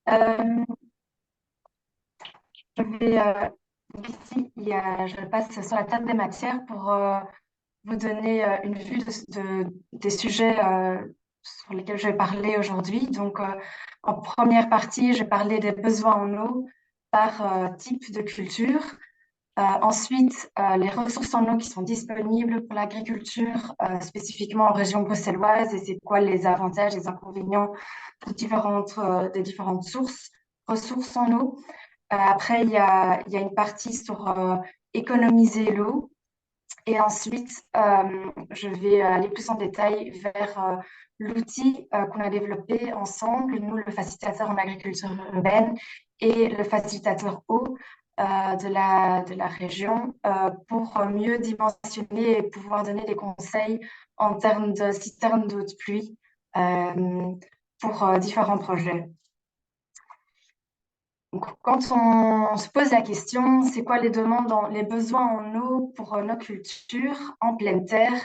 Euh, je vais, ici, je passe sur la table des matières pour vous donner une vue des sujets sur lesquels je vais parler aujourd'hui. Donc, en première partie, je vais parler des besoins en eau par type de culture. Ensuite, les ressources en eau qui sont disponibles pour l'agriculture, spécifiquement en région bruxelloise, et c'est quoi les avantages et les inconvénients des différentes ressources en eau. Après, il y a une partie sur économiser l'eau. Et ensuite, je vais aller plus en détail vers l'outil qu'on a développé ensemble, nous, le facilitateur en agriculture urbaine et le facilitateur eau de la région, pour mieux dimensionner et pouvoir donner des conseils en termes de citernes d'eau de pluie pour différents projets. Donc, quand on se pose la question, c'est quoi les besoins en eau pour nos cultures en pleine terre?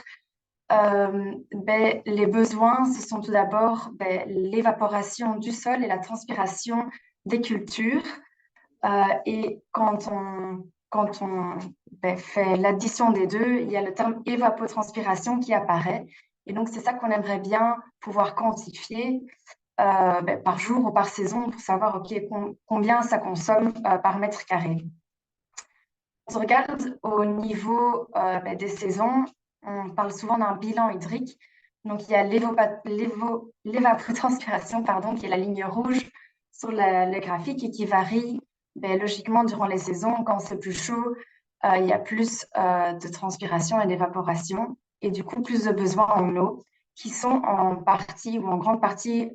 Les besoins, ce sont tout d'abord l'évaporation du sol et la transpiration des cultures. Et quand on fait l'addition des deux, il y a le terme évapotranspiration qui apparaît. Et donc, c'est ça qu'on aimerait bien pouvoir quantifier par jour ou par saison pour savoir combien ça consomme par mètre carré. On se regarde au niveau des saisons, on parle souvent d'un bilan hydrique. Donc, il y a l'évapotranspiration, pardon, qui est la ligne rouge sur le graphique et qui varie logiquement durant les saisons. Quand c'est plus chaud, il y a plus de transpiration et d'évaporation et du coup plus de besoins en eau qui sont en partie ou en grande partie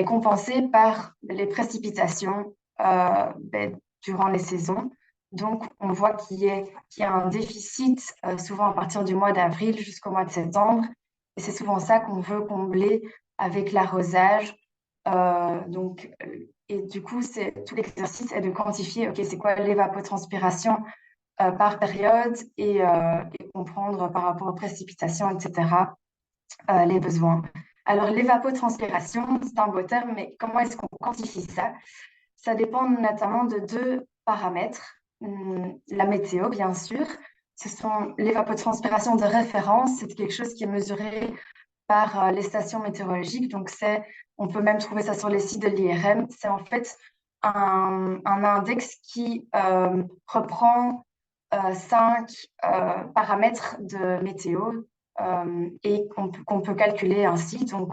compensés par les précipitations durant les saisons. Donc, on voit qu'il y a un déficit, souvent à partir du mois d'avril jusqu'au mois de septembre. Et c'est souvent ça qu'on veut combler avec l'arrosage. Et du coup, tout l'exercice est de quantifier, OK, c'est quoi l'évapotranspiration par période et comprendre par rapport aux précipitations, etc., les besoins. Alors, l'évapotranspiration, c'est un beau terme, mais comment est-ce qu'on quantifie ça? Ça dépend notamment de deux paramètres. La météo, bien sûr. Ce sont l'évapotranspiration de référence. C'est quelque chose qui est mesuré par les stations météorologiques. Donc, on peut même trouver ça sur les sites de l'IRM. C'est en fait un index qui reprend cinq paramètres de météo et qu'on peut calculer ainsi. Donc,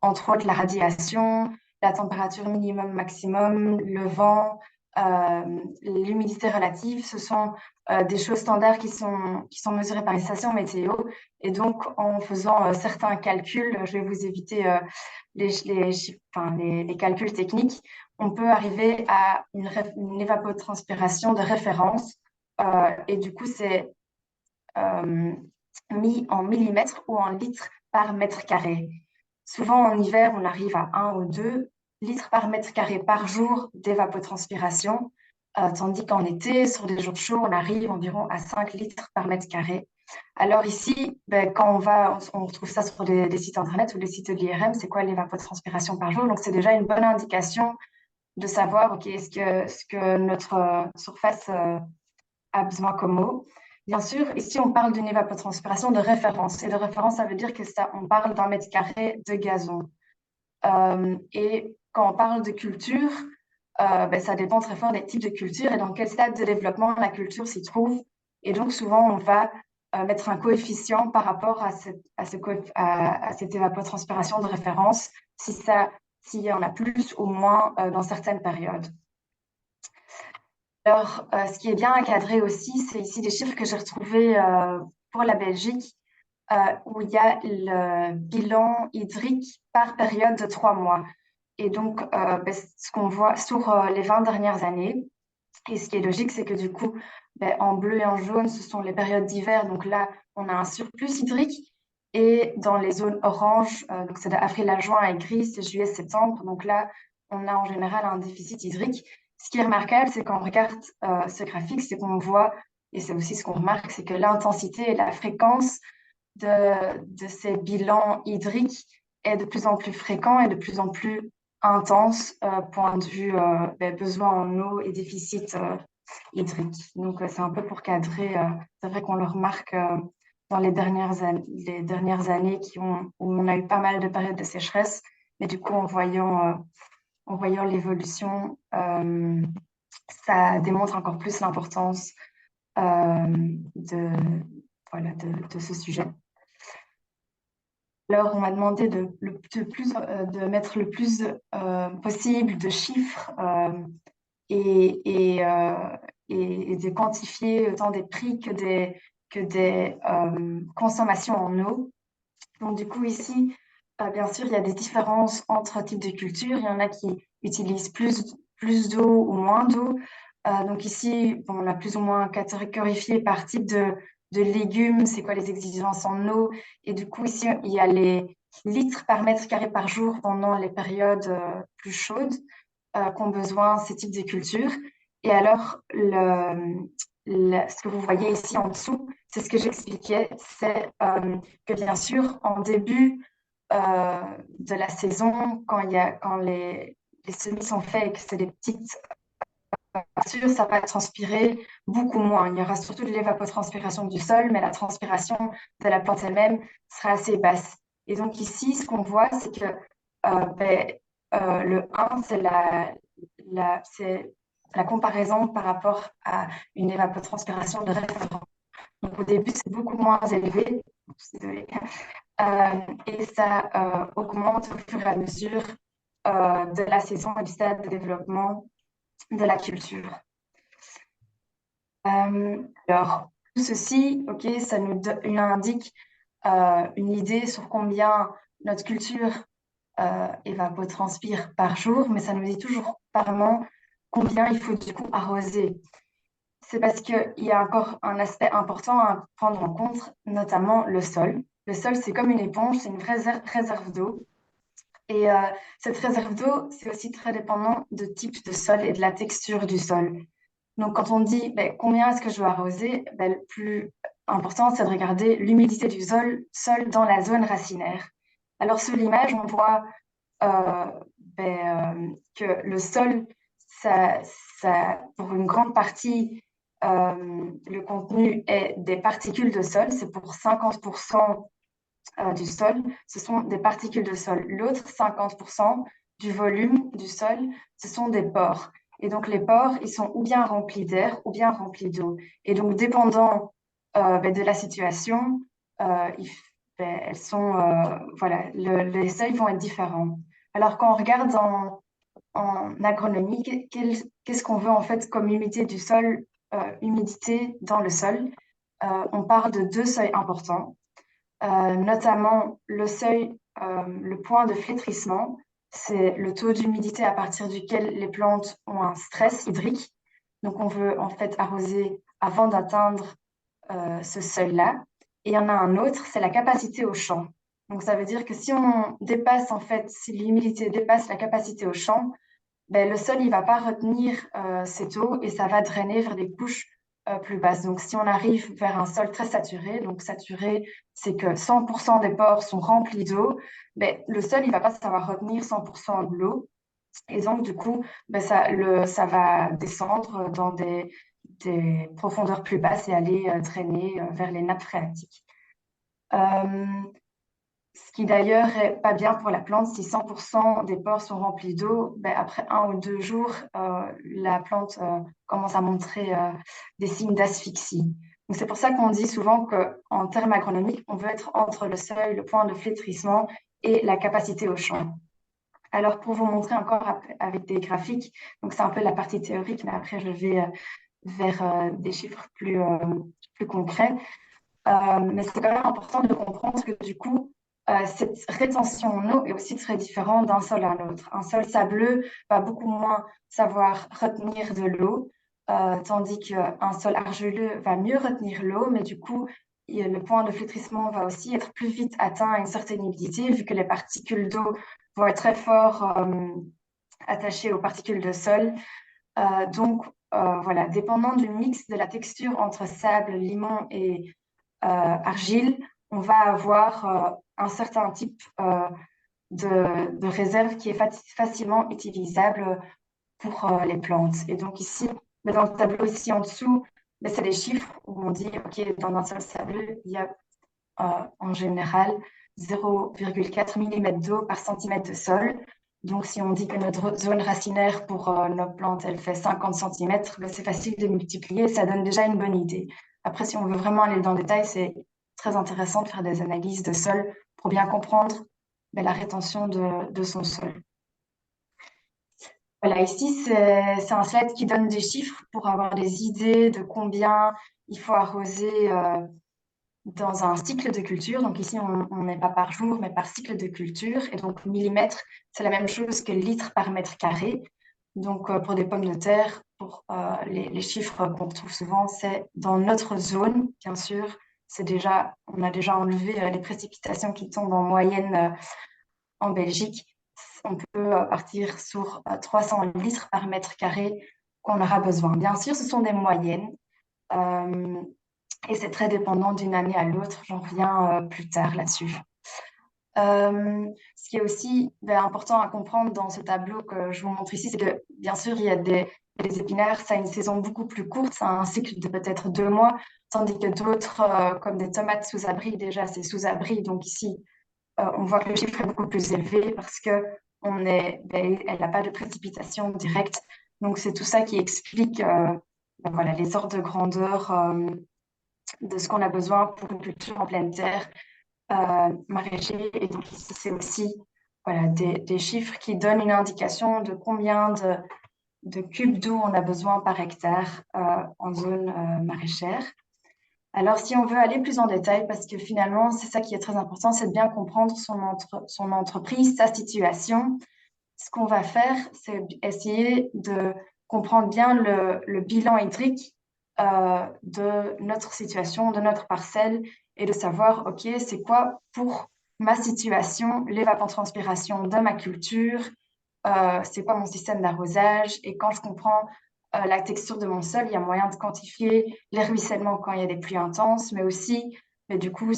entre autres, la radiation, la température minimum, maximum, le vent, l'humidité relative, ce sont des choses standards qui sont mesurées par les stations météo. Et donc, en faisant certains calculs, je vais vous éviter les calculs techniques, on peut arriver à une évapotranspiration de référence. Et du coup, c'est mis en millimètres ou en litres par mètre carré. Souvent, en hiver, on arrive à 1 ou 2 litres par mètre carré par jour d'évapotranspiration, tandis qu'en été, sur des jours chauds, on arrive environ à 5 litres par mètre carré. Alors ici, quand on retrouve ça sur des sites internet ou les sites de l'IRM, c'est quoi l'évapotranspiration par jour? Donc, c'est déjà une bonne indication de savoir, OK, ce que notre surface a besoin comme eau. Bien sûr, ici, on parle d'une évapotranspiration de référence. Et de référence, ça veut dire que on parle d'un mètre carré de gazon. Et quand on parle de culture, ça dépend très fort des types de culture et dans quel stade de développement la culture s'y trouve. Et donc, souvent, on va mettre un coefficient par rapport à cette évapotranspiration de référence, s'il y en a plus ou moins dans certaines périodes. Alors, ce qui est bien encadré aussi, c'est ici des chiffres que j'ai retrouvés pour la Belgique, où il y a le bilan hydrique par période de 3 mois. Et donc, ce qu'on voit sur les 20 dernières années, et ce qui est logique, c'est que du coup, en bleu et en jaune, ce sont les périodes d'hiver. Donc là, on a un surplus hydrique. Et dans les zones orange, donc c'est d'avril à juin et gris, c'est juillet-septembre. Donc là, on a en général un déficit hydrique. Ce qui est remarquable, c'est quand on regarde ce graphique, c'est qu'on voit, et c'est aussi ce qu'on remarque, c'est que l'intensité et la fréquence de ces bilans hydriques est de plus en plus fréquent et de plus en plus intense, point de vue besoin en eau et déficit hydrique. Donc, c'est un peu pour cadrer. C'est vrai qu'on le remarque dans les dernières années où on a eu pas mal de périodes de sécheresse, mais du coup, en voyant l'évolution, ça démontre encore plus l'importance de, voilà, de ce sujet. Alors, on m'a demandé de mettre le plus possible de chiffres et, et de quantifier autant des prix que des consommations en eau. Donc, du coup, ici, bien sûr, il y a des différences entre types de cultures. Il y en a qui utilisent plus d'eau ou moins d'eau. Donc ici, bon, on a plus ou moins catégorifié par type de légumes, c'est quoi les exigences en eau. Et du coup, ici, il y a les litres par mètre carré par jour pendant les périodes plus chaudes qu'ont besoin ces types de cultures. Et alors, ce que vous voyez ici en dessous, c'est ce que j'expliquais, c'est que bien sûr, en début de la saison, quand les semis sont faits et que c'est des petites cultures, ça va transpirer beaucoup moins. Il y aura surtout de l'évapotranspiration du sol, mais la transpiration de la plante elle-même sera assez basse. Et donc ici, ce qu'on voit, c'est que le 1, c'est la comparaison par rapport à une évapotranspiration de référence. Donc au début, c'est beaucoup moins élevé. Désolée. Et ça augmente au fur et à mesure de la saison et du stade de développement de la culture. Alors, tout ceci, ok, ça nous indique une idée sur combien notre culture évapotranspire par jour, mais ça ne nous dit toujours pas vraiment combien il faut du coup arroser. C'est parce qu'il y a encore un aspect important à prendre en compte, notamment le sol. Le sol, c'est comme une éponge, c'est une vraie réserve d'eau. Et cette réserve d'eau, c'est aussi très dépendant de type de sol et de la texture du sol. Donc, quand on dit combien est-ce que je dois arroser, le plus important, c'est de regarder l'humidité du sol dans la zone racinaire. Alors, sur l'image, on voit euh, que le sol, pour une grande partie, le contenu est des particules de sol. C'est pour 50% du sol, ce sont des particules de sol. L'autre 50% du volume du sol, ce sont des pores. Et donc, les pores, ils sont ou bien remplis d'air ou bien remplis d'eau. Et donc, dépendant de la situation, elles sont, voilà, les seuils vont être différents. Alors, quand on regarde en agronomie, qu'est-ce qu'on veut en fait comme humidité du sol, humidité dans le sol? On parle de deux seuils importants. Notamment le point de flétrissement, c'est le taux d'humidité à partir duquel les plantes ont un stress hydrique. Donc, on veut en fait arroser avant d'atteindre ce seuil-là. Et il y en a un autre, c'est la capacité au champ. Donc, ça veut dire que si on dépasse, en fait, si l'humidité dépasse la capacité au champ, le sol, il ne va pas retenir cette eau et ça va drainer vers des couches plus basses. Donc, si on arrive vers un sol très saturé, donc saturé, c'est que 100% des pores sont remplis d'eau, le sol, il ne va pas savoir retenir 100% de l'eau. Et donc, du coup, ça va descendre dans des profondeurs plus basses et aller drainer vers les nappes phréatiques. Ce qui d'ailleurs est pas bien pour la plante. Si 100% des pores sont remplis d'eau, après 1 ou 2 jours, la plante commence à montrer des signes d'asphyxie. Donc c'est pour ça qu'on dit souvent qu'en termes agronomiques, on veut être entre le seuil, le point de flétrissement et la capacité au champ. Alors pour vous montrer encore avec des graphiques, donc c'est un peu la partie théorique, mais après je vais vers des chiffres plus concrets. Mais c'est quand même important de comprendre que du coup, cette rétention en eau est aussi très différente d'un sol à l'autre. Un sol sableux va beaucoup moins savoir retenir de l'eau, tandis qu'un sol argileux va mieux retenir l'eau, mais du coup, le point de flétrissement va aussi être plus vite atteint à une certaine humidité, vu que les particules d'eau vont être très fort attachées aux particules de sol. Donc, voilà, dépendant du mix de la texture entre sable, limon et argile, on va avoir un certain type de réserve qui est facilement utilisable pour les plantes. Et donc ici, mais dans le tableau ici en dessous, mais c'est des chiffres où on dit, OK, dans un seul sableux, il y a en général 0,4 mm d'eau par centimètre de sol. Donc, si on dit que notre zone racinaire pour nos plantes, elle fait 50 cm, ben, c'est facile de multiplier, ça donne déjà une bonne idée. Après, si on veut vraiment aller dans le détail, c'est très intéressant de faire des analyses de sol pour bien comprendre ben, la rétention de son sol. Voilà, ici, c'est un slide qui donne des chiffres pour avoir des idées de combien il faut arroser dans un cycle de culture. Donc ici, on n'est pas par jour, mais par cycle de culture. Et donc, millimètre, c'est la même chose que litre par mètre carré. Donc, pour des pommes de terre, pour les chiffres qu'on retrouve souvent, c'est dans notre zone, bien sûr. On a déjà enlevé les précipitations qui tombent en moyenne en Belgique. On peut partir sur 300 litres par mètre carré qu'on aura besoin. Bien sûr, ce sont des moyennes. Euh, et c'est très dépendant d'une année à l'autre. J'en reviens plus tard là-dessus. Ce qui est aussi important à comprendre dans ce tableau que je vous montre ici, c'est que bien sûr, il y a des épinards, ça a une saison beaucoup plus courte, ça a un cycle de peut-être 2 mois, tandis que d'autres, comme des tomates sous abri, déjà c'est sous abri. Donc ici, on voit que le chiffre est beaucoup plus élevé parce que elle n'a pas de précipitation directe. Donc c'est tout ça qui explique voilà, les ordres de grandeur de ce qu'on a besoin pour une culture en pleine terre maraîcher. Et donc ici, c'est aussi voilà, des chiffres qui donnent une indication de combien de cubes d'eau on a besoin par hectare en zone maraîchère. Alors, si on veut aller plus en détail, parce que finalement, c'est ça qui est très important, c'est de bien comprendre son entreprise, sa situation. Ce qu'on va faire, c'est essayer de comprendre bien le bilan hydrique de notre situation, de notre parcelle, et de savoir, OK, c'est quoi pour ma situation, l'évapotranspiration de ma culture, c'est quoi mon système d'arrosage, et quand je comprends la texture de mon sol, il y a moyen de quantifier les ruissellements quand il y a des pluies intenses, mais aussi, mais du coup,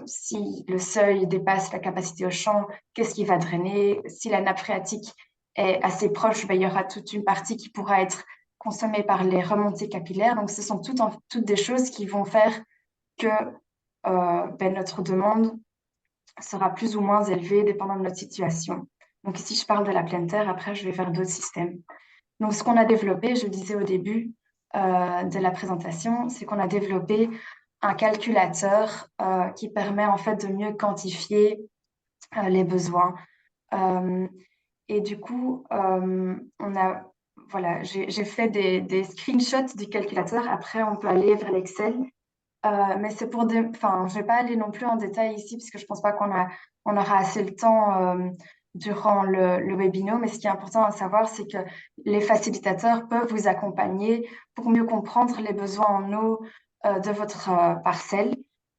si le seuil dépasse la capacité au champ, qu'est-ce qui va drainer? Si la nappe phréatique est assez proche, ben, il y aura toute une partie qui pourra être consommée par les remontées capillaires. Donc, ce sont toutes des choses qui vont faire que ben, notre demande sera plus ou moins élevée dépendant de notre situation. Donc, ici, je parle de la pleine terre. Après, je vais faire d'autres systèmes. Donc, ce qu'on a développé, je le disais au début de la présentation, c'est qu'on a développé un calculateur qui permet en fait de mieux quantifier les besoins. Et du coup, voilà, j'ai fait des screenshots du calculateur. Après, on peut aller vers l'Excel. Mais c'est enfin, je vais pas aller non plus en détail ici, parce que je pense pas on aura assez le temps durant le webinaire. Mais ce qui est important à savoir, c'est que les facilitateurs peuvent vous accompagner pour mieux comprendre les besoins en eau de votre parcelle.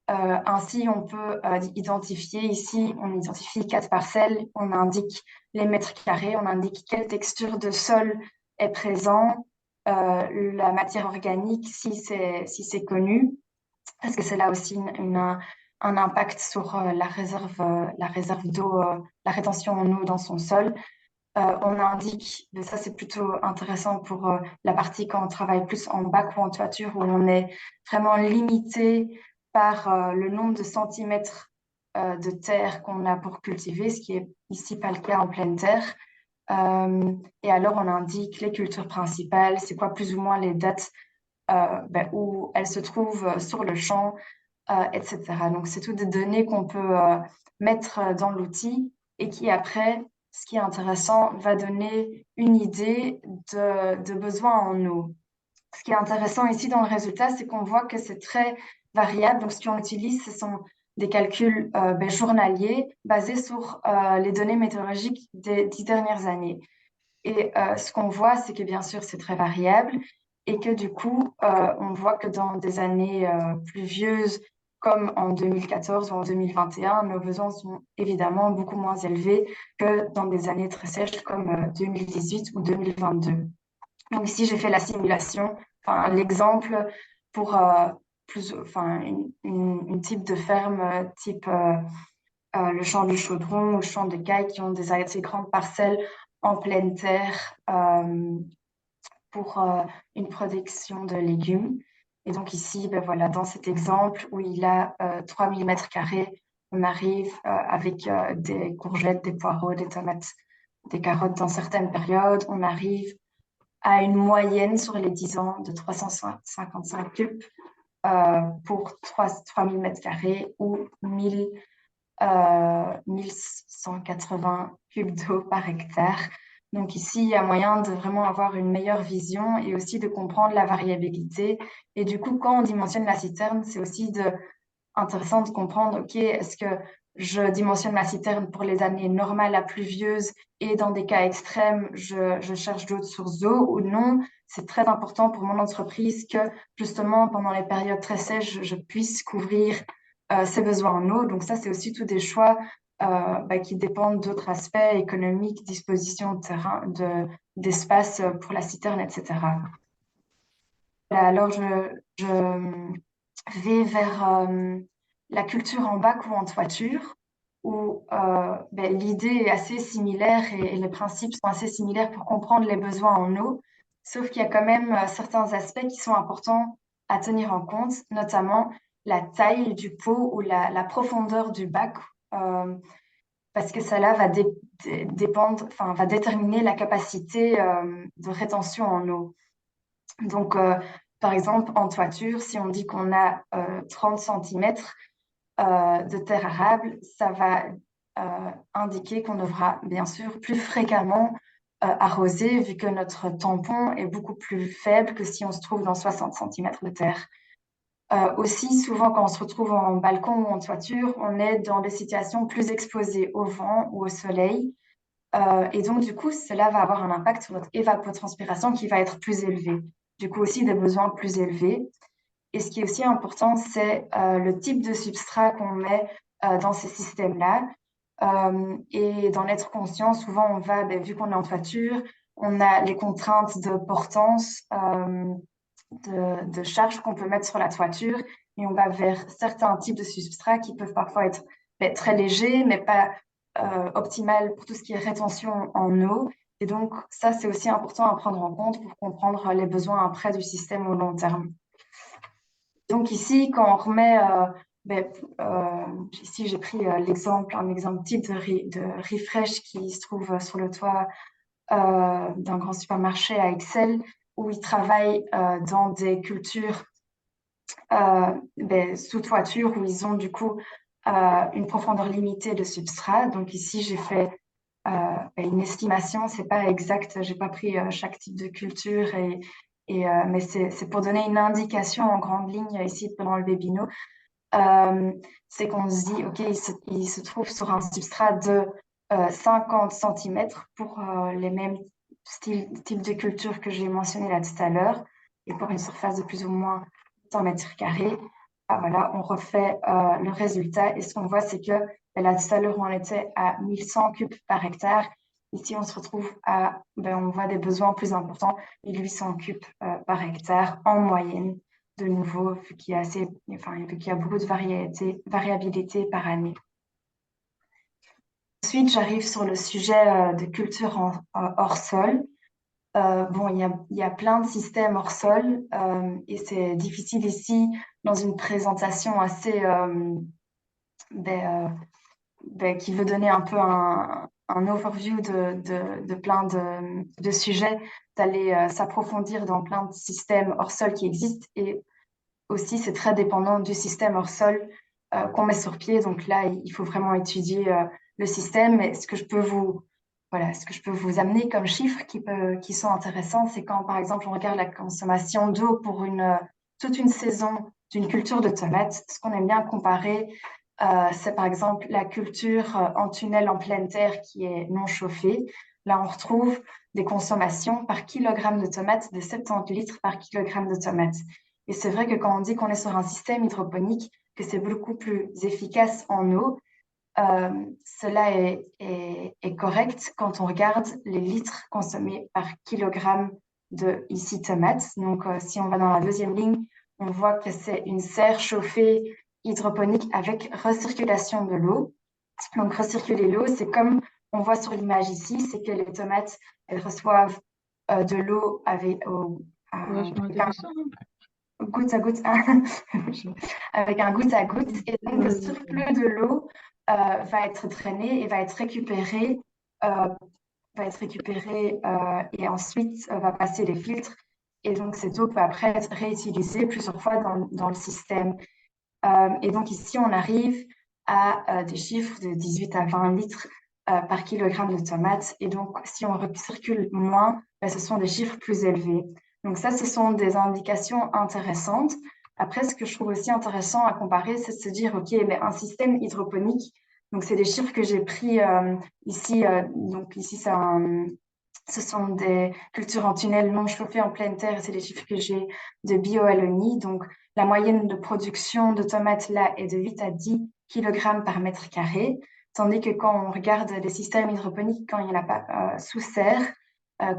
Ainsi, on peut identifier ici, on identifie 4 parcelles, on indique les mètres carrés, on indique quelle texture de sol est présent, la matière organique si c'est connu, parce que c'est là aussi un impact sur la réserve d'eau, la rétention en eau dans son sol. On indique, mais ça c'est plutôt intéressant pour la partie quand on travaille plus en bac ou en toiture, où on est vraiment limité par le nombre de centimètres de terre qu'on a pour cultiver, ce qui est ici pas le cas en pleine terre. Et alors on indique les cultures principales, c'est quoi plus ou moins les dates ben, où elles se trouvent sur le champ, etc. Donc, c'est toutes des données qu'on peut mettre dans l'outil et qui, après, ce qui est intéressant, va donner une idée de besoins en eau. Ce qui est intéressant ici dans le résultat, c'est qu'on voit que c'est très variable. Donc, ce qu'on utilise, ce sont des calculs ben, journaliers basés sur les données météorologiques des 10 dernières années. Et ce qu'on voit, c'est que bien sûr, c'est très variable et que du coup, on voit que dans des années pluvieuses comme en 2014 ou en 2021, nos besoins sont évidemment beaucoup moins élevés que dans des années très sèches comme 2018 ou 2022. Donc ici, j'ai fait la simulation, enfin l'exemple pour enfin, une type de ferme type le champ du Chaudron ou le champ de Caille qui ont des assez grandes parcelles en pleine terre pour une production de légumes. Et donc ici, ben voilà, dans cet exemple où il a 3000 mètres carrés, on arrive avec des courgettes, des poireaux, des tomates, des carottes dans certaines périodes. On arrive à une moyenne sur les 10 ans de 355 cubes pour 3000 mètres carrés ou 1180 cubes d'eau par hectare. Donc ici, il y a moyen de vraiment avoir une meilleure vision et aussi de comprendre la variabilité. Et du coup, quand on dimensionne la citerne, c'est aussi intéressant de comprendre, OK, est-ce que je dimensionne ma citerne pour les années normales à pluvieuses et dans des cas extrêmes, je cherche d'autres sources d'eau ou non? C'est très important pour mon entreprise que justement, pendant les périodes très sèches, je puisse couvrir ses besoins en eau. Donc ça, c'est aussi tous des choix qui dépendent d'autres aspects économiques, disposition de terrain, d'espace pour la citerne, etc. Voilà, alors, je vais vers la culture en bac ou en toiture, où l'idée est assez similaire et les principes sont assez similaires pour comprendre les besoins en eau, sauf qu'il y a quand même certains aspects qui sont importants à tenir en compte, notamment la taille du pot ou la profondeur du bac, euh, parce que cela va dépendre, enfin, va déterminer la capacité de rétention en eau. Donc, par exemple, en toiture, si on dit qu'on a 30 centimètres de terre arable, ça va indiquer qu'on devra bien sûr plus fréquemment arroser, vu que notre tampon est beaucoup plus faible que si on se trouve dans 60 centimètres de terre. Aussi, souvent, quand on se retrouve en balcon ou en toiture, on est dans des situations plus exposées au vent ou au soleil. Et donc, du coup, cela va avoir un impact sur notre évapotranspiration qui va être plus élevé. Du coup, aussi des besoins plus élevés. Et ce qui est aussi important, c'est le type de substrat qu'on met dans ces systèmes-là. Et d'en être conscient, souvent, on va, vu qu'on est en toiture, on a les contraintes de portance, de charge qu'on peut mettre sur la toiture, et on va vers certains types de substrats qui peuvent parfois être très légers, mais pas optimal pour tout ce qui est rétention en eau. Et donc, ça, c'est aussi important à prendre en compte pour comprendre les besoins après du système au long terme. Donc ici, quand on remet, ici j'ai pris un exemple type de Refresh qui se trouve sur le toit d'un grand supermarché à Excel, où ils travaillent dans des cultures sous toiture, où ils ont du coup une profondeur limitée de substrat. Donc ici, j'ai fait une estimation, c'est pas exact, j'ai pas pris chaque type de culture, mais c'est pour donner une indication en grande ligne ici pendant le webinaire. C'est qu'on se dit, OK, il se trouve sur un substrat de 50 centimètres pour les mêmes types de culture que j'ai mentionné là tout à l'heure, et pour une surface de plus ou moins 100 mètres carrés. Ah, voilà, on refait le résultat, et ce qu'on voit, c'est que là tout à l'heure, on était à 1100 cubes par hectare. Ici, on se retrouve on voit des besoins plus importants, 1800 cubes par hectare en moyenne, de nouveau, vu qu'il y a beaucoup de variabilité par année. Ensuite, j'arrive sur le sujet de culture hors sol. Il y a plein de systèmes hors sol et c'est difficile ici, dans une présentation assez qui veut donner un peu un overview de plein de sujets, d'aller s'approfondir dans plein de systèmes hors sol qui existent. Et aussi, c'est très dépendant du système hors sol qu'on met sur pied. Donc là, il faut vraiment étudier le système. Et ce que je peux vous amener comme chiffres qui sont intéressants, c'est quand, par exemple, on regarde la consommation d'eau pour toute une saison d'une culture de tomates. Ce qu'on aime bien comparer, c'est par exemple la culture en tunnel en pleine terre qui est non chauffée. Là, on retrouve des consommations par kilogramme de tomates de 70 litres par kilogramme de tomates. Et c'est vrai que quand on dit qu'on est sur un système hydroponique, que c'est beaucoup plus efficace en eau, cela est correct quand on regarde les litres consommés par kilogramme de ici tomates. Donc, si on va dans la deuxième ligne, on voit que c'est une serre chauffée hydroponique avec recirculation de l'eau. Donc, recirculer l'eau, c'est comme on voit sur l'image ici, c'est que les tomates, elles reçoivent de l'eau Vachement avec un intéressant, hein. goutte à goutte, avec un goutte à goutte. Et donc, le Vas-y. surplus de l'eau va être drainé et euh, va être récupéré et ensuite va passer les filtres. Et donc, cette eau peut après être réutilisée plusieurs fois dans le système. Et donc ici, on arrive à des chiffres de 18 à 20 litres par kilogramme de tomates. Et donc, si on recircule moins, ben, ce sont des chiffres plus élevés. Donc ça, ce sont des indications intéressantes. Après, ce que je trouve aussi intéressant à comparer, c'est de se dire, OK, mais un système hydroponique, donc c'est des chiffres que j'ai pris ici. Donc ici, ce sont des cultures en tunnel non chauffées en pleine terre. C'est des chiffres que j'ai de BioLONI. Donc, la moyenne de production de tomates là est de 8 à 10 kg par mètre carré, tandis que quand on regarde les systèmes hydroponiques, quand il n'y en a pas sous serre,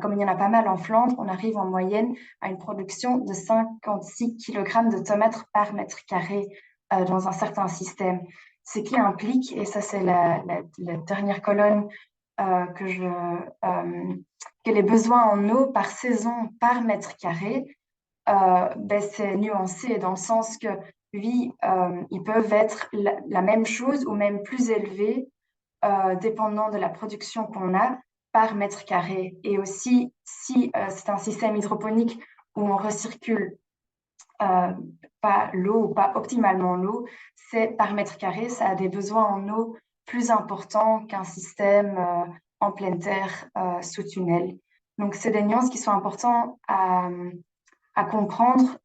comme il y en a pas mal en Flandre, on arrive en moyenne à une production de 56 kg de tomates par mètre carré dans un certain système. Ce qui implique, et ça c'est la dernière colonne que les besoins en eau par saison par mètre carré ben, c'est nuancé dans le sens que, oui, ils peuvent être la même chose ou même plus élevés, dépendant de la production qu'on a par mètre carré. Et aussi, si c'est un système hydroponique où on recircule euh, pas l'eau ou pas optimalement l'eau, c'est par mètre carré, ça a des besoins en eau plus importants qu'un système en pleine terre sous tunnel. Donc, c'est des nuances qui sont importantes à comprendre,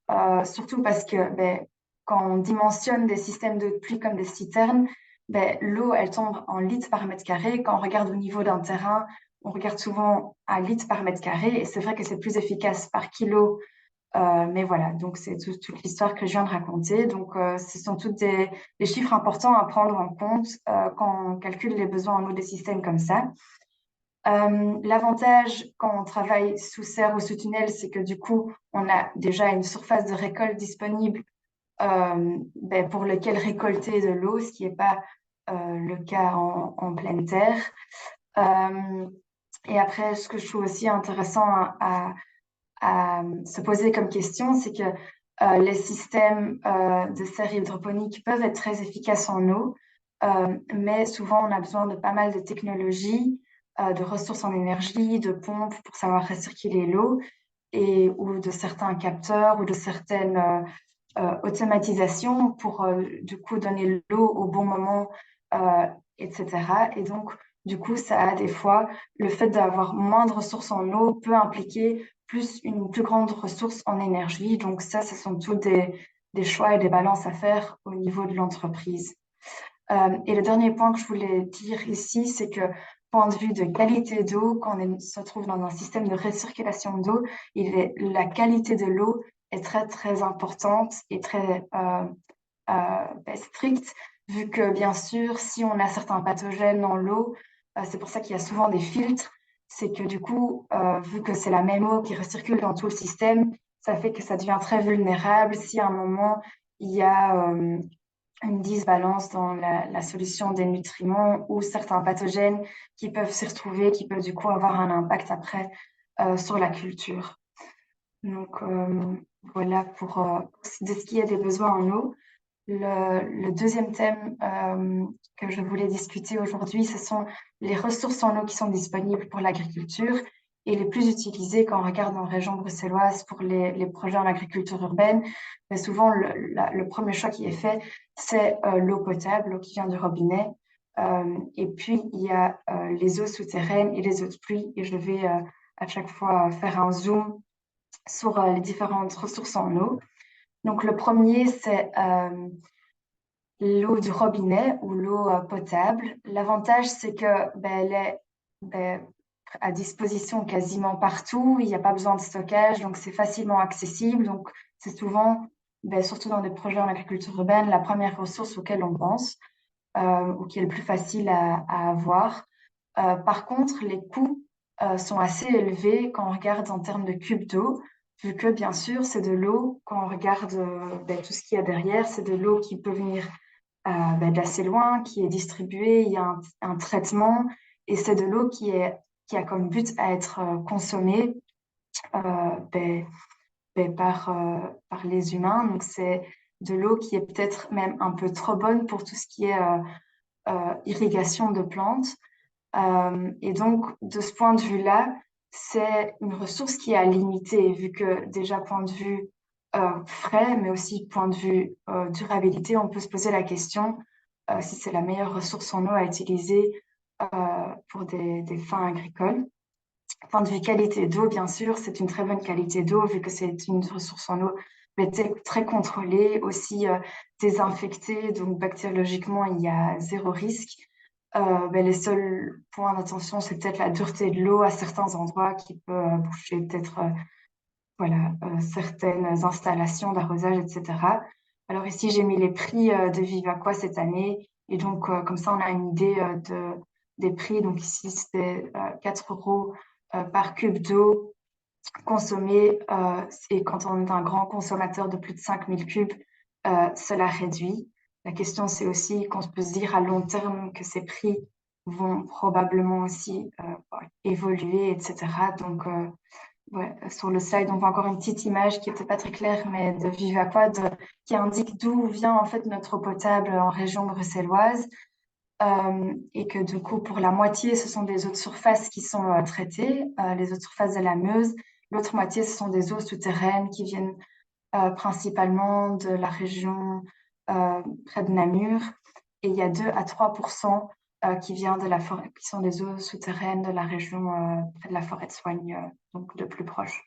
surtout parce que ben, quand on dimensionne des systèmes de pluie comme des citernes, ben, l'eau, elle tombe en litres par mètre carré. Quand on regarde au niveau d'un terrain, on regarde souvent à litres par mètre carré, et c'est vrai que c'est plus efficace par kilo. Mais voilà, donc c'est toute l'histoire que je viens de raconter. Donc, ce sont tous des chiffres importants à prendre en compte quand on calcule les besoins en eau des systèmes comme ça. L'avantage quand on travaille sous serre ou sous tunnel, c'est que du coup, on a déjà une surface de récolte disponible ben, pour lequel récolter de l'eau, ce qui n'est pas le cas en pleine terre. Euh, et après, ce que je trouve aussi intéressant à se poser comme question, c'est que les systèmes de serre hydroponique peuvent être très efficaces en eau, mais souvent on a besoin de pas mal de technologies, de ressources en énergie, de pompes pour savoir recirculer l'eau, et ou de certains capteurs ou de certaines automatisations pour du coup donner l'eau au bon moment, etc. Et donc, du coup, ça a des fois, le fait d'avoir moins de ressources en eau peut impliquer une plus grande ressource en énergie. Donc ça, ce sont tous des choix et des balances à faire au niveau de l'entreprise. Et le dernier point que je voulais dire ici, c'est que point de vue de qualité d'eau, quand on se trouve dans un système de recirculation d'eau, la qualité de l'eau est très, très importante et très stricte, vu que bien sûr, si on a certains pathogènes dans l'eau, c'est pour ça qu'il y a souvent des filtres, c'est que du coup, vu que c'est la même eau qui recircule dans tout le système, ça fait que ça devient très vulnérable si à un moment, il y a une dysbalance dans la solution des nutriments ou certains pathogènes qui peuvent s'y retrouver, qui peuvent du coup avoir un impact après sur la culture. Donc voilà pour de ce qui est des besoins en eau. Le deuxième thème que je voulais discuter aujourd'hui, ce sont les ressources en eau qui sont disponibles pour l'agriculture et les plus utilisées quand on regarde en région bruxelloise pour les projets en agriculture urbaine. Mais souvent, le premier choix qui est fait, c'est l'eau potable, l'eau qui vient du robinet. Et puis, il y a les eaux souterraines et les eaux de pluie. Et je vais à chaque fois faire un zoom sur les différentes ressources en eau. Donc, le premier, c'est l'eau du robinet ou l'eau potable. L'avantage, c'est que ben, elle est ben, à disposition quasiment partout. Il n'y a pas besoin de stockage, donc c'est facilement accessible. Donc, c'est souvent, ben, surtout dans des projets en agriculture urbaine, la première ressource auquel on pense ou qui est le plus facile à avoir. Par contre, les coûts sont assez élevés quand on regarde en termes de cubes d'eau, vu que bien sûr, c'est de l'eau, quand on regarde ben, tout ce qu'il y a derrière, c'est de l'eau qui peut venir d'assez loin, qui est distribuée, il y a un traitement, et c'est de l'eau qui a comme but à être consommée par les humains. Donc, c'est de l'eau qui est peut-être même un peu trop bonne pour tout ce qui est irrigation de plantes. Et donc, de ce point de vue-là, c'est une ressource qui est limitée, vu que déjà, point de vue frais, mais aussi point de vue durabilité, on peut se poser la question si c'est la meilleure ressource en eau à utiliser pour des fins agricoles. Point de vue qualité d'eau, bien sûr, c'est une très bonne qualité d'eau, vu que c'est une ressource en eau mais très contrôlée, aussi désinfectée, donc bactériologiquement, il y a zéro risque. Les seuls points d'attention, c'est peut-être la dureté de l'eau à certains endroits qui peut boucher peut-être certaines installations d'arrosage, etc. Alors ici, j'ai mis les prix de Vivaqua cette année. Et donc, comme ça, on a une idée des prix. Donc ici, c'était 4 euros par cube d'eau consommée. Et quand on est un grand consommateur de plus de 5000 cubes, cela réduit. La question, c'est aussi qu'on peut se dire à long terme que ces prix vont probablement aussi évoluer, etc. Donc, sur le slide, on voit encore une petite image qui n'était pas très claire, mais de Vivaqua, qui indique d'où vient en fait notre eau potable en région bruxelloise. Et que du coup, pour la moitié, ce sont des eaux de surface qui sont traitées, les eaux de surface de la Meuse. L'autre moitié, ce sont des eaux souterraines qui viennent principalement de la région près de Namur. Et il y a 2 à 3% qui viennent de la forêt, qui sont des eaux souterraines de la région près de la forêt de Soigne, donc de plus proche.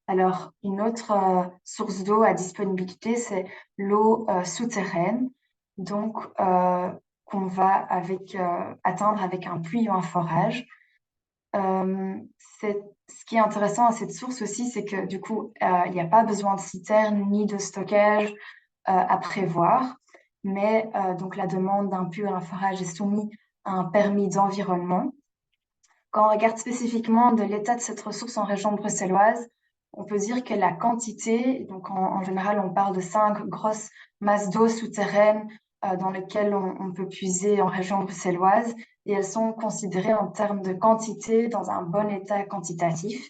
Alors, une autre source d'eau à disponibilité, c'est l'eau souterraine, donc qu'on va atteindre avec un puits ou un forage. Ce qui est intéressant à cette source aussi, c'est que du coup, il n'y a pas besoin de citerne ni de stockage à prévoir, mais donc la demande d'un puits ou un forage est soumise à un permis d'environnement. Quand on regarde spécifiquement de l'état de cette ressource en région bruxelloise, on peut dire que la quantité, donc en général, on parle de 5 grosses masses d'eau souterraines dans lesquelles on peut puiser en région bruxelloise, et elles sont considérées en termes de quantité dans un bon état quantitatif.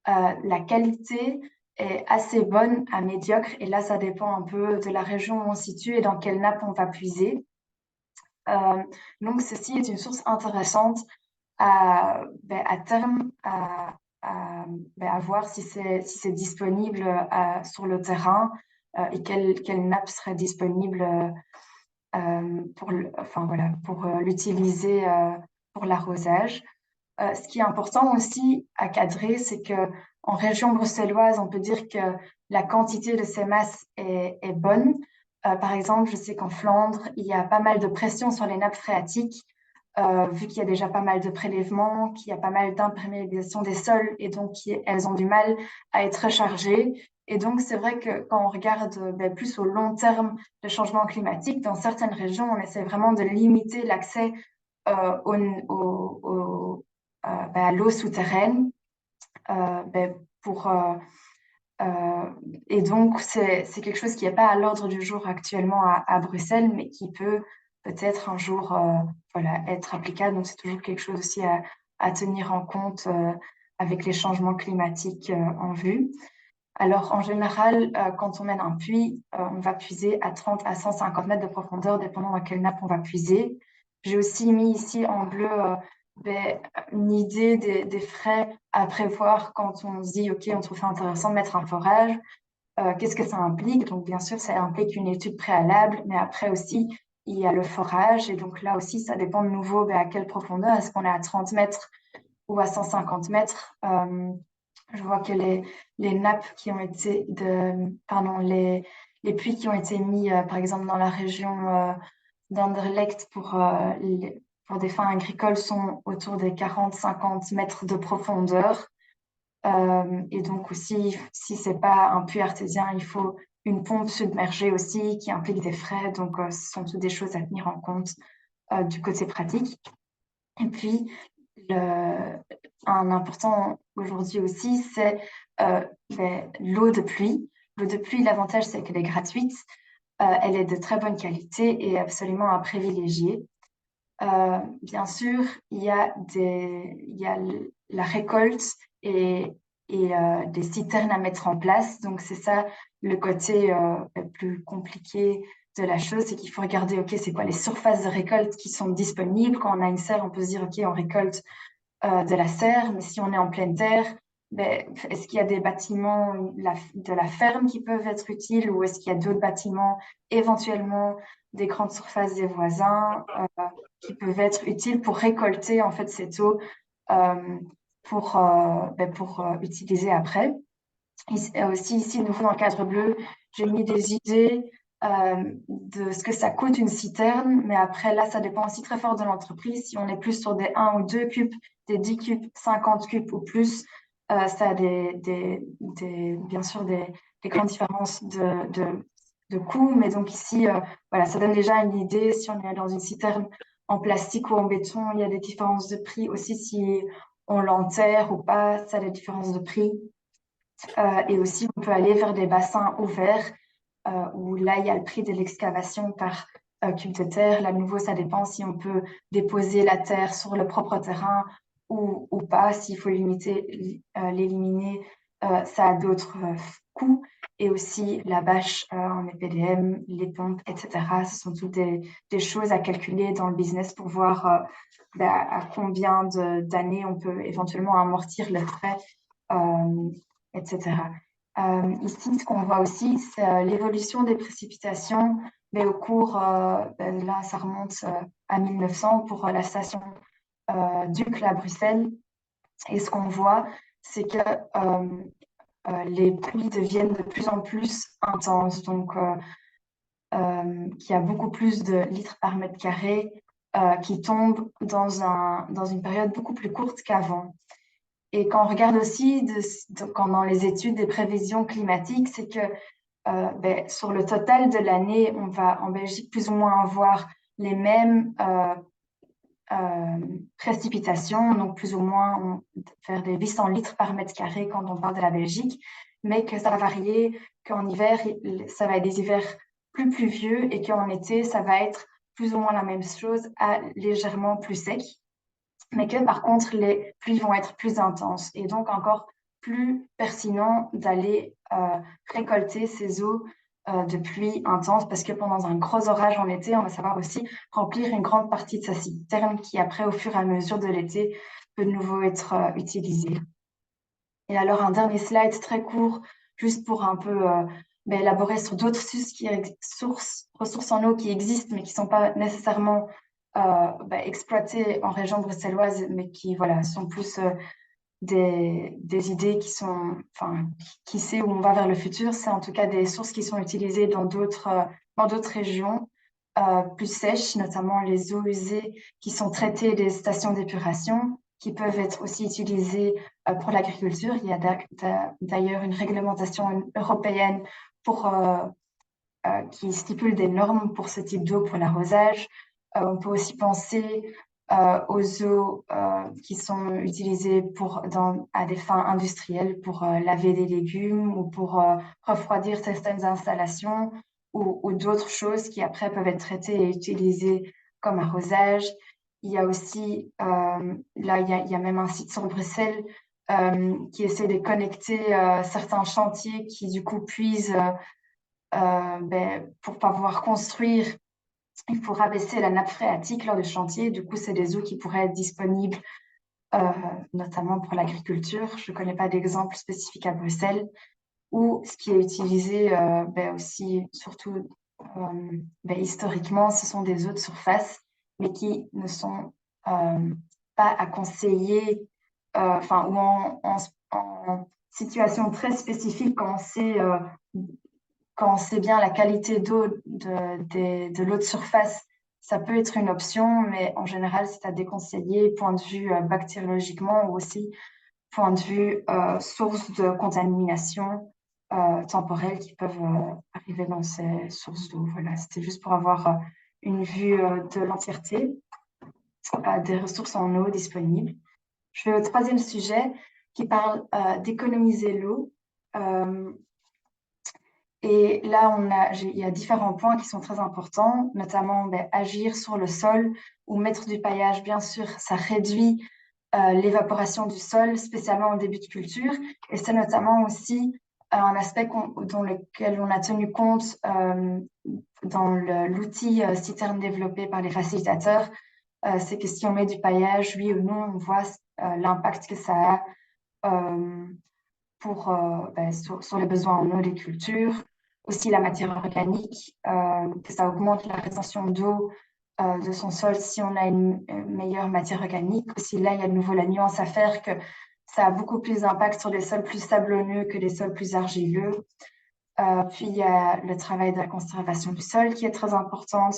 La qualité est assez bonne à médiocre, et là, ça dépend un peu de la région où on se situe et dans quelle nappe on va puiser. Donc, ceci est une source intéressante à terme à voir si c'est disponible sur le terrain et quelle nappe serait disponible pour l'utiliser pour l'arrosage. Ce qui est important aussi à cadrer, c'est que en région bruxelloise, on peut dire que la quantité de ces masses est bonne. Par exemple, je sais qu'en Flandre, il y a pas mal de pression sur les nappes phréatiques, vu qu'il y a déjà pas mal de prélèvements, qu'il y a pas mal d'imperméabilisation des sols, et donc elles ont du mal à être rechargées. Et donc, c'est vrai que quand on regarde plus au long terme le changement climatique, dans certaines régions, on essaie vraiment de limiter l'accès à l'eau souterraine pour et donc, c'est quelque chose qui n'est pas à l'ordre du jour actuellement à Bruxelles, mais qui peut peut-être un jour être applicable. Donc, c'est toujours quelque chose aussi à tenir en compte avec les changements climatiques en vue. Alors, en général, quand on mène un puits, on va puiser à 30 à 150 mètres de profondeur, dépendant dans quelle nappe on va puiser. J'ai aussi mis ici en bleu une idée des frais à prévoir quand on se dit, OK, on trouve ça intéressant de mettre un forage. Qu'est-ce que ça implique? Donc, bien sûr, ça implique une étude préalable, mais après aussi, il y a le forage. Et donc, là aussi, ça dépend de nouveau à quelle profondeur. Est-ce qu'on est à 30 mètres ou à 150 mètres? Je vois que les nappes qui ont été les puits qui ont été mis, par exemple, dans la région d'Anderlecht pour des fins agricoles sont autour des 40-50 mètres de profondeur. Et donc aussi, si c'est pas un puits artésien, il faut une pompe submergée aussi qui implique des frais. Donc, ce sont toutes des choses à tenir en compte du côté pratique. Et puis, un important aujourd'hui aussi, c'est l'eau de pluie. L'eau de pluie, l'avantage, c'est qu'elle est gratuite. elle est de très bonne qualité et absolument à privilégier. Bien sûr, il y a la récolte et des citernes à mettre en place. Donc, c'est ça le côté le plus compliqué de la chose, c'est qu'il faut regarder, OK, c'est quoi les surfaces de récolte qui sont disponibles. Quand on a une serre, on peut se dire, OK, on récolte de la serre, mais si on est en pleine terre, ben, est-ce qu'il y a des bâtiments de la ferme qui peuvent être utiles ou est-ce qu'il y a d'autres bâtiments, éventuellement des grandes surfaces des voisins qui peuvent être utiles pour récolter en fait cette eau euh, pour utiliser après. Aussi ici, nouveau dans le cadre bleu, j'ai mis des idées de ce que ça coûte une citerne, mais après, là, ça dépend aussi très fort de l'entreprise. Si on est plus sur des 1 ou 2 cubes, des 10 cubes, 50 cubes ou plus, ça a bien sûr des grandes différences de coûts. Mais donc ici, voilà, ça donne déjà une idée. Si on est dans une citerne en plastique ou en béton, il y a des différences de prix. Aussi, si on l'enterre ou pas, ça a des différences de prix. Et aussi, on peut aller vers des bassins ouverts où là, il y a le prix de l'excavation par cube de terre. Là, de nouveau, ça dépend si on peut déposer la terre sur le propre terrain ou pas. S'il faut l'éliminer, ça a d'autres coûts. Et aussi, la bâche en EPDM, les pompes, etc. Ce sont toutes des choses à calculer dans le business pour voir à combien d'années on peut éventuellement amortir le frais. Etc. Ici, ce qu'on voit aussi, c'est l'évolution des précipitations, mais au cours, là, ça remonte à 1900 pour la station d'Uccle à Bruxelles. Et ce qu'on voit, c'est que les pluies deviennent de plus en plus intenses, donc qu'il y a beaucoup plus de litres par mètre carré qui tombent dans une période beaucoup plus courte qu'avant. Et quand on regarde aussi dans les études des prévisions climatiques, c'est que sur le total de l'année, on va en Belgique plus ou moins avoir les mêmes précipitations, donc plus ou moins faire des 800 litres par mètre carré quand on parle de la Belgique, mais que ça va varier, qu'en hiver, ça va être des hivers plus pluvieux et qu'en été, ça va être plus ou moins la même chose, légèrement plus sec, mais que par contre, les pluies vont être plus intenses et donc encore plus pertinent d'aller récolter ces eaux de pluie intenses parce que pendant un gros orage en été, on va savoir aussi remplir une grande partie de sa citerne qui après, au fur et à mesure de l'été, peut de nouveau être utilisée. Et alors, un dernier slide très court, juste pour un peu élaborer sur d'autres ressources en eau qui existent, mais qui ne sont pas nécessairement exploitées en région bruxelloise, mais qui voilà, sont plus des idées qui sont, enfin, qui sait où on va vers le futur. C'est en tout cas des sources qui sont utilisées dans d'autres régions plus sèches, notamment les eaux usées qui sont traitées des stations d'épuration, qui peuvent être aussi utilisées pour l'agriculture. Il y a d'ailleurs une réglementation européenne qui stipule des normes pour ce type d'eau pour l'arrosage. On peut aussi penser aux eaux qui sont utilisées à des fins industrielles pour laver des légumes ou pour refroidir certaines installations ou d'autres choses qui après peuvent être traitées et utilisées comme arrosage. Il y a aussi, là, il y a même un site sur Bruxelles qui essaie de connecter certains chantiers qui du coup puisent pour pouvoir construire, il faut rabaisser la nappe phréatique lors du chantier. Du coup, c'est des eaux qui pourraient être disponibles, notamment pour l'agriculture. Je ne connais pas d'exemple spécifique à Bruxelles. Ou ce qui est utilisé aussi, surtout historiquement, ce sont des eaux de surface, mais qui ne sont pas à conseiller, ou en situation très spécifique quand on sait bien la qualité d'eau de l'eau de surface, ça peut être une option, mais en général, c'est à déconseiller, point de vue bactériologiquement ou aussi point de vue source de contamination temporelle qui peuvent arriver dans ces sources d'eau. Voilà, c'était juste pour avoir une vue de l'entièreté des ressources en eau disponibles. Je vais au troisième sujet qui parle d'économiser l'eau. Et là, il y a différents points qui sont très importants, notamment agir sur le sol ou mettre du paillage. Bien sûr, ça réduit l'évaporation du sol, spécialement au début de culture. Et c'est notamment aussi un aspect dans lequel on a tenu compte dans l'outil citerne développé par les facilitateurs. C'est que si on met du paillage, oui ou non, on voit l'impact que ça a sur les besoins en eau des cultures. Aussi la matière organique, que ça augmente la rétention d'eau de son sol si on a une meilleure matière organique. Aussi là, il y a de nouveau la nuance à faire que ça a beaucoup plus d'impact sur les sols plus sablonneux que les sols plus argileux. Puis il y a le travail de la conservation du sol qui est très importante.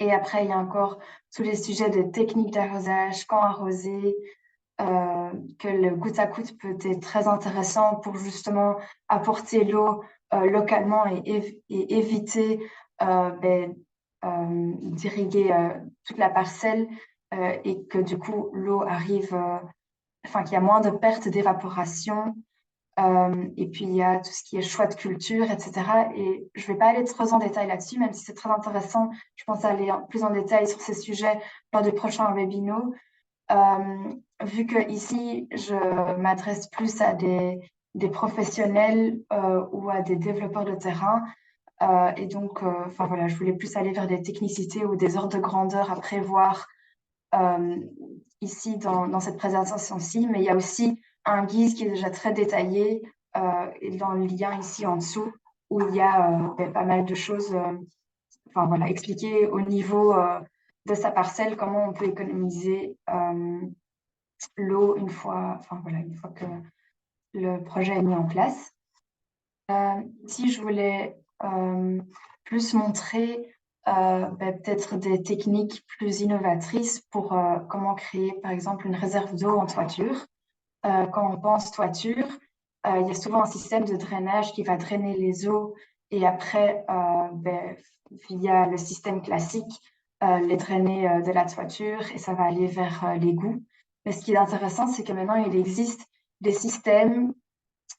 Et après, il y a encore tous les sujets de techniques d'arrosage, quand arroser, que le goutte à goutte peut être très intéressant pour justement apporter l'eau localement et éviter d'irriguer toute la parcelle et que du coup l'eau arrive, enfin qu'il y a moins de pertes d'évaporation. Et puis il y a tout ce qui est choix de culture, etc. Et je ne vais pas aller trop en détail là-dessus, même si c'est très intéressant. Je pense aller plus en détail sur ces sujets lors du prochain webinaire. Vu que ici, je m'adresse plus à des professionnels ou à des développeurs de terrain. Et donc, enfin voilà, je voulais plus aller vers des technicités ou des ordres de grandeur à prévoir ici dans cette présentation-ci. Mais il y a aussi un guide qui est déjà très détaillé et dans le lien ici en dessous où il y a pas mal de choses enfin, voilà, expliquées au niveau de sa parcelle, comment on peut économiser l'eau une fois que le projet est mis en place. Ici, je voulais plus montrer peut-être des techniques plus innovatrices pour comment créer, par exemple, une réserve d'eau en toiture. Quand on pense toiture, il y a souvent un système de drainage qui va drainer les eaux et après, via le système classique, les drainer de la toiture et ça va aller vers l'égout. Mais ce qui est intéressant, c'est que maintenant, il existe des systèmes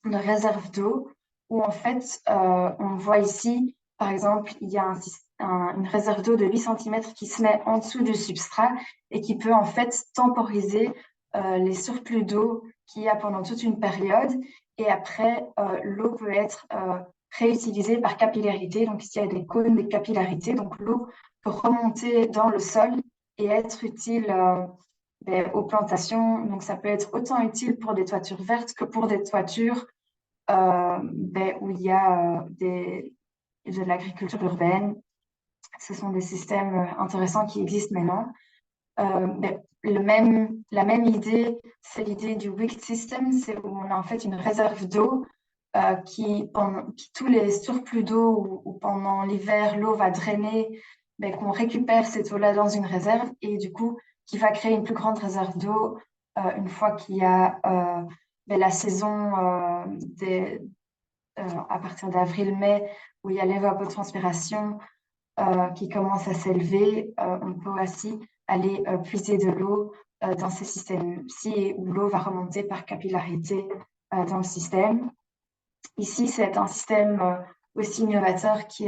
de réserve d'eau où en fait, on voit ici, par exemple, il y a une réserve d'eau de 8 cm qui se met en dessous du substrat et qui peut en fait temporiser les surplus d'eau qu'il y a pendant toute une période. Et après, l'eau peut être réutilisée par capillarité. Donc, ici, il y a des cônes de capillarité. Donc, l'eau peut remonter dans le sol et être utile aux plantations. Donc, ça peut être autant utile pour des toitures vertes que pour des toitures où il y a de l'agriculture urbaine. Ce sont des systèmes intéressants qui existent maintenant. La même idée, c'est l'idée du wicked system, c'est où on a en fait une réserve d'eau qui, tous les surplus d'eau ou pendant l'hiver, l'eau va drainer, qu'on récupère cette eau-là dans une réserve et du coup, qui va créer une plus grande réserve d'eau une fois qu'il y a la saison à partir d'avril-mai, où il y a l'évapotranspiration qui commence à s'élever, on peut aussi aller puiser de l'eau dans ces systèmes-ci où l'eau va remonter par capillarité dans le système. Ici, c'est un système aussi innovateur qui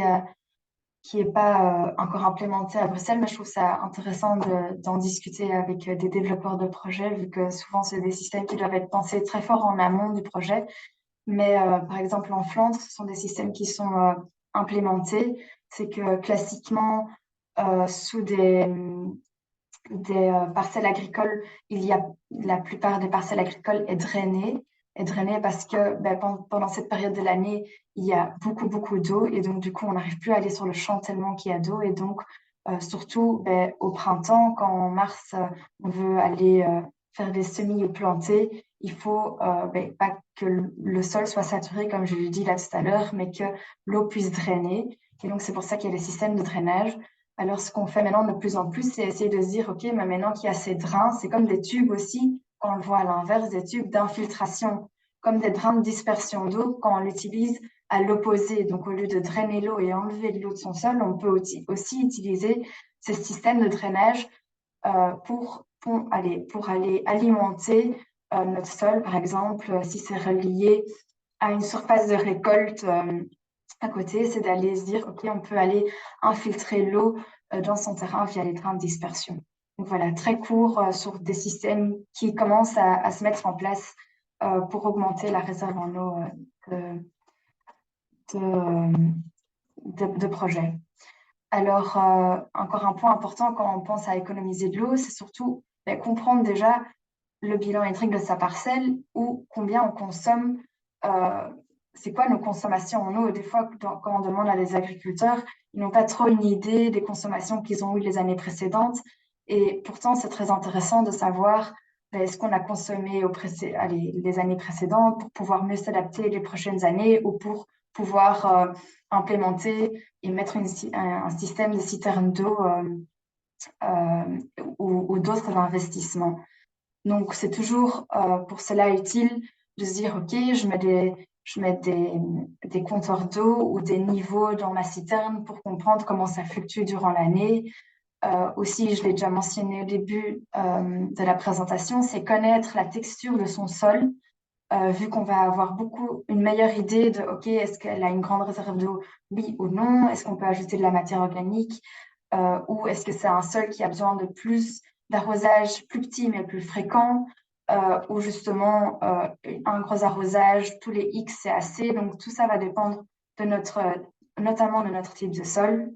n'est pas encore implémenté à Bruxelles, mais je trouve ça intéressant d'en discuter avec des développeurs de projets, vu que souvent, c'est des systèmes qui doivent être pensés très fort en amont du projet. Mais par exemple, en Flandre, ce sont des systèmes qui sont implémentés. C'est que classiquement, sous des parcelles agricoles, la plupart des parcelles agricoles est drainée parce que pendant cette période de l'année, il y a beaucoup, beaucoup d'eau et donc du coup, on n'arrive plus à aller sur le champ tellement qu'il y a d'eau et donc surtout au printemps, quand en mars, on veut aller faire des semis ou planter, il faut pas que le sol soit saturé, comme je l'ai dit là tout à l'heure, mais que l'eau puisse drainer. Et donc, c'est pour ça qu'il y a les systèmes de drainage. Alors, ce qu'on fait maintenant de plus en plus, c'est essayer de se dire, OK, mais maintenant qu'il y a ces drains, c'est comme des tubes aussi, quand on le voit à l'inverse, des tubes d'infiltration, comme des drains de dispersion d'eau, quand on l'utilise à l'opposé. Donc, au lieu de drainer l'eau et enlever de l'eau de son sol, on peut aussi utiliser ces systèmes de drainage pour aller alimenter notre sol, par exemple, si c'est relié à une surface de récolte à côté, c'est d'aller se dire, OK, on peut aller infiltrer l'eau dans son terrain via les trains de dispersion. Donc voilà, très court sur des systèmes qui commencent à se mettre en place pour augmenter la réserve en eau de, de projets. Alors, encore un point important quand on pense à économiser de l'eau, c'est surtout comprendre déjà le bilan hydrique de sa parcelle ou combien on consomme, c'est quoi nos consommations en eau. Des fois, quand on demande à des agriculteurs, ils n'ont pas trop une idée des consommations qu'ils ont eues les années précédentes. Et pourtant, c'est très intéressant de savoir ce qu'on a consommé les années précédentes pour pouvoir mieux s'adapter les prochaines années ou pour pouvoir implémenter et mettre un système de citernes d'eau ou d'autres investissements. Donc, c'est toujours pour cela utile de se dire, OK, je mets des compteurs d'eau ou des niveaux dans ma citerne pour comprendre comment ça fluctue durant l'année. Aussi, je l'ai déjà mentionné au début de la présentation, c'est connaître la texture de son sol, vu qu'on va avoir une meilleure idée de, OK, est-ce qu'elle a une grande réserve d'eau, oui ou non? Est-ce qu'on peut ajouter de la matière organique? Ou est-ce que c'est un sol qui a besoin de plus d'arrosage plus petit mais plus fréquent, ou justement un gros arrosage tous les X c'est assez. Donc tout ça va dépendre notamment de notre type de sol.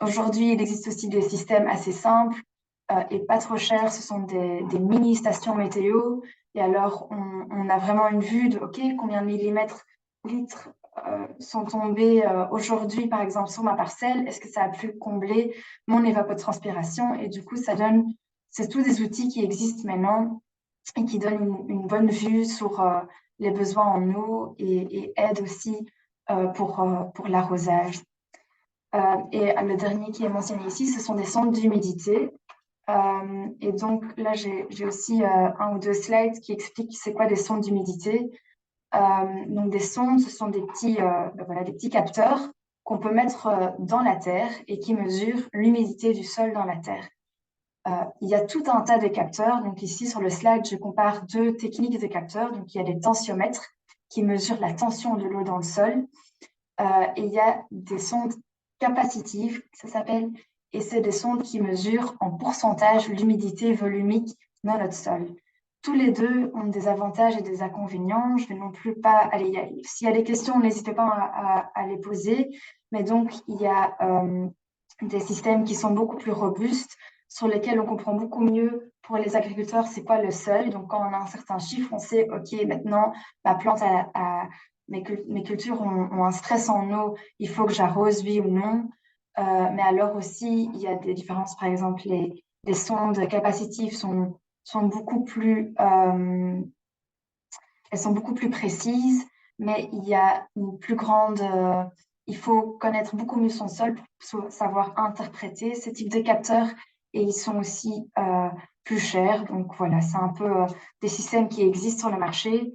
Aujourd'hui, il existe aussi des systèmes assez simples et pas trop chers. Ce sont des mini-stations météo. Et alors, on a vraiment une vue de OK, combien de litres sont tombés aujourd'hui, par exemple, sur ma parcelle. Est-ce que ça a pu combler mon évapotranspiration? Et du coup, c'est tous des outils qui existent maintenant et qui donnent une bonne vue sur les besoins en eau et aident aussi pour l'arrosage. Et le dernier qui est mentionné ici, ce sont des sondes d'humidité. Et donc là, j'ai aussi un ou deux slides qui expliquent c'est quoi des sondes d'humidité. Donc des sondes, ce sont des petits capteurs qu'on peut mettre dans la terre et qui mesurent l'humidité du sol dans la terre. Il y a tout un tas de capteurs. Donc ici, sur le slide, je compare deux techniques de capteurs. Donc il y a des tensiomètres qui mesurent la tension de l'eau dans le sol. Et il y a des sondes capacitives, ça s'appelle, et c'est des sondes qui mesurent en pourcentage l'humidité volumique dans notre sol. Tous les deux ont des avantages et des inconvénients. Je ne vais non plus pas aller. S'il y a des questions, n'hésitez pas à les poser. Mais donc, il y a des systèmes qui sont beaucoup plus robustes, sur lesquels on comprend beaucoup mieux pour les agriculteurs c'est quoi le seuil. Donc, quand on a un certain chiffre, on sait, OK, maintenant, ma plante mes cultures ont un stress en eau, il faut que j'arrose, oui ou non. Mais alors aussi, il y a des différences. Par exemple, les sondes capacitives sont beaucoup plus, elles sont beaucoup plus précises, mais il y a une plus grande, il faut connaître beaucoup mieux son sol pour savoir interpréter ce type de capteurs et ils sont aussi plus chers. Donc voilà, c'est un peu des systèmes qui existent sur le marché.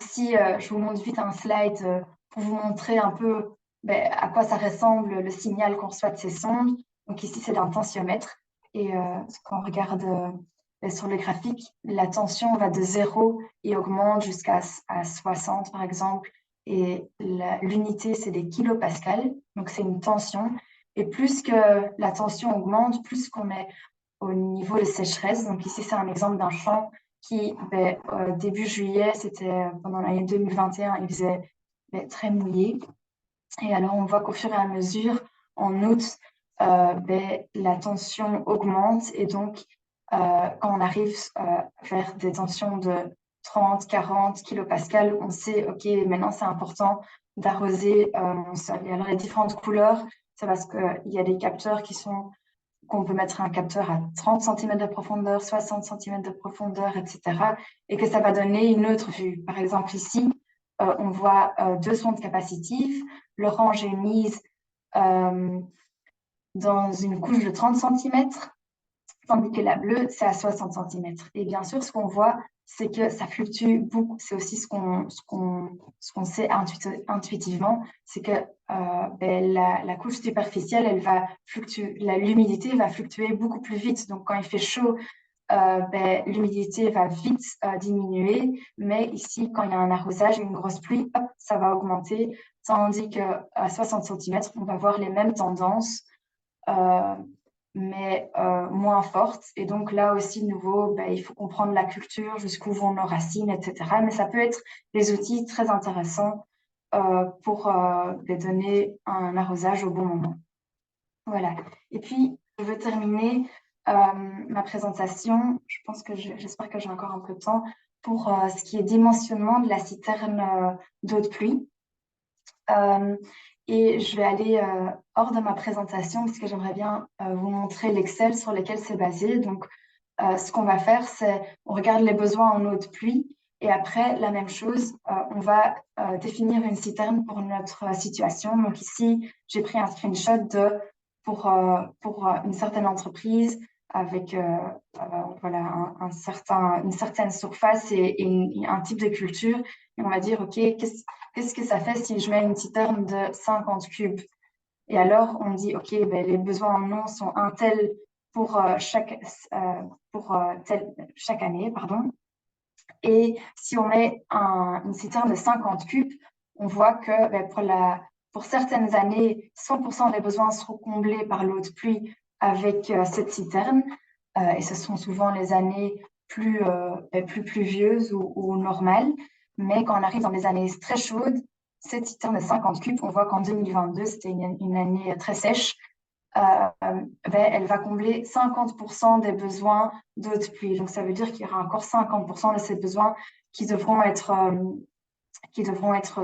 Si je vous montre vite un slide pour vous montrer un peu à quoi ça ressemble le signal qu'on reçoit de ces sondes. Donc ici, c'est d'un tensiomètre. Et quand on regarde sur le graphique, la tension va de 0 et augmente jusqu'à 60, par exemple. Et l'unité, c'est des kilopascals. Donc, c'est une tension. Et plus que la tension augmente, plus qu'on est au niveau de sécheresse. Donc ici, c'est un exemple d'un champ qui, début juillet, c'était pendant l'année 2021, il faisait très mouillé. Et alors, on voit qu'au fur et à mesure, en août, la tension augmente. Et donc, quand on arrive vers des tensions de 30, 40 kilopascales, on sait, OK, maintenant, c'est important d'arroser mon sol. Et alors, les différentes couleurs, c'est parce qu'il y a des capteurs qu'on peut mettre un capteur à 30 cm de profondeur, 60 cm de profondeur, etc. Et que ça va donner une autre vue. Par exemple, ici, on voit deux sondes capacitives. L'orange est mise dans une couche de 30 cm, tandis que la bleue, c'est à 60 cm. Et bien sûr, ce qu'on voit, c'est que ça fluctue beaucoup. C'est aussi ce qu'on sait intuitivement, c'est que la couche superficielle, elle va fluctuer, l'humidité va fluctuer beaucoup plus vite. Donc, quand il fait chaud l'humidité va vite diminuer, mais ici, quand il y a un arrosage, une grosse pluie, hop, ça va augmenter, tandis qu'à 60 cm, on va voir les mêmes tendances, euh, mais moins fortes. Et donc là aussi, de nouveau, il faut comprendre la culture, jusqu'où vont nos racines, etc. Mais ça peut être des outils très intéressants pour donner un arrosage au bon moment. Voilà. Et puis, je veux terminer ma présentation. Je pense que j'espère que j'ai encore un peu de temps pour ce qui est dimensionnement de la citerne d'eau de pluie. Et je vais aller hors de ma présentation parce que j'aimerais bien vous montrer l'Excel sur lequel c'est basé. Donc, ce qu'on va faire, c'est on regarde les besoins en eau de pluie et après, la même chose, on va définir une citerne pour notre situation. Donc ici, j'ai pris un screenshot pour une certaine entreprise avec voilà, une certaine surface et un type de culture. Et on va dire, OK, qu'est-ce que ça fait si je mets une citerne de 50 cubes? Et alors, on dit, OK, les besoins en eau sont un tel pour, chaque année, pardon. Et si on met une citerne de 50 cubes, on voit que pour certaines années, 100% des besoins seront comblés par l'eau de pluie avec cette citerne. Et ce sont souvent les années plus pluvieuses ou normales. Mais quand on arrive dans des années très chaudes, cette citerne de 50 cubes, on voit qu'en 2022, c'était une année très sèche. Elle va combler 50% des besoins d'eau de pluie. Donc, ça veut dire qu'il y aura encore 50% de ces besoins qui devront être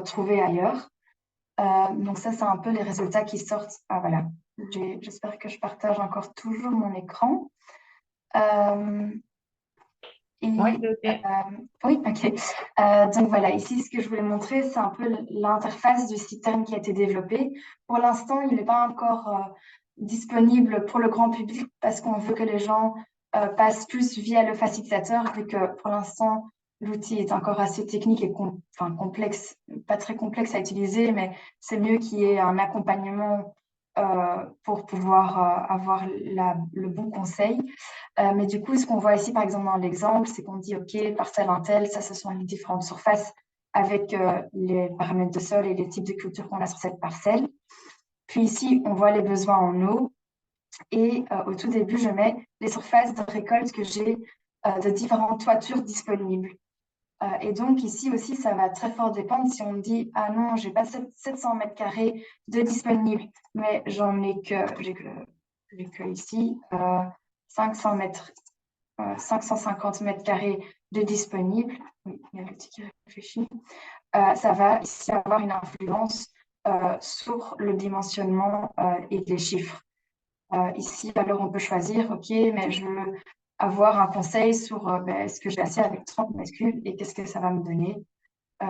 trouvés ailleurs. Donc, ça, c'est un peu les résultats qui sortent. Ah, voilà. J'espère que je partage encore toujours mon écran. Oui, ok. Oui, ok. Donc voilà, ici, ce que je voulais montrer, c'est un peu l'interface du citerne qui a été développé. Pour l'instant, il n'est pas encore disponible pour le grand public parce qu'on veut que les gens passent plus via le facilitateur, vu que pour l'instant, l'outil est encore assez technique et complexe, pas très complexe à utiliser, mais c'est mieux qu'il y ait un accompagnement pour pouvoir avoir le bon conseil. Mais du coup, ce qu'on voit ici, par exemple, dans l'exemple, c'est qu'on dit, OK, parcelle Intel, ça, ce sont les différentes surfaces avec les paramètres de sol et les types de cultures qu'on a sur cette parcelle. Puis ici, on voit les besoins en eau. Et au tout début, je mets les surfaces de récolte que j'ai de différentes toitures disponibles. Et donc, ici aussi, ça va très fort dépendre si on me dit, ah non, j'ai pas 700 mètres carrés de disponibles, mais j'ai que ici 500 mètres 550 mètres carrés de disponible. Oui, il y a l'outil qui réfléchit. Ça va ici avoir une influence sur le dimensionnement et les chiffres. Ici, alors, on peut choisir, OK, mais je veux avoir un conseil sur est-ce que j'ai assez avec 30 mètres cubes et qu'est-ce que ça va me donner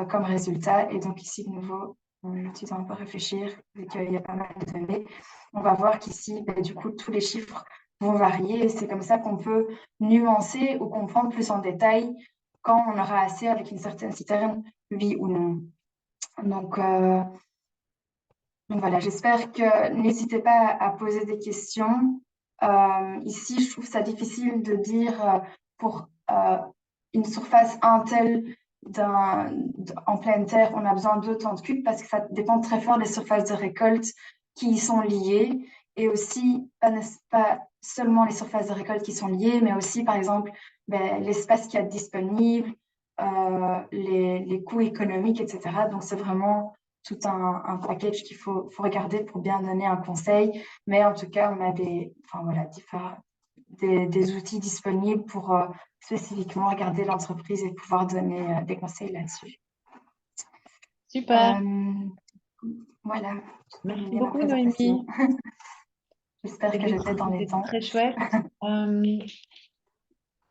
comme résultat. Et donc, ici, de nouveau, l'outil doit un peu réfléchir, vu qu'il y a pas mal de données. On va voir qu'ici, du coup, tous les chiffres vont varier et c'est comme ça qu'on peut nuancer ou comprendre plus en détail quand on aura assez avec une certaine citerne, oui ou non. Donc voilà, j'espère que n'hésitez pas à poser des questions. Ici, je trouve ça difficile de dire pour une surface Intel en pleine terre, on a besoin d'autant de cubes parce que ça dépend très fort des surfaces de récolte qui y sont liées et aussi pas seulement les surfaces de récolte qui sont liées, mais aussi par exemple l'espace qu'il y a disponible, les coûts économiques, etc. Donc c'est vraiment tout un package qu'il faut regarder pour bien donner un conseil. Mais en tout cas, on a des outils disponibles pour spécifiquement regarder l'entreprise et pouvoir donner des conseils là-dessus. Super. Voilà. Merci beaucoup, Noémie. J'espère que j'étais dans les temps. Très chouette.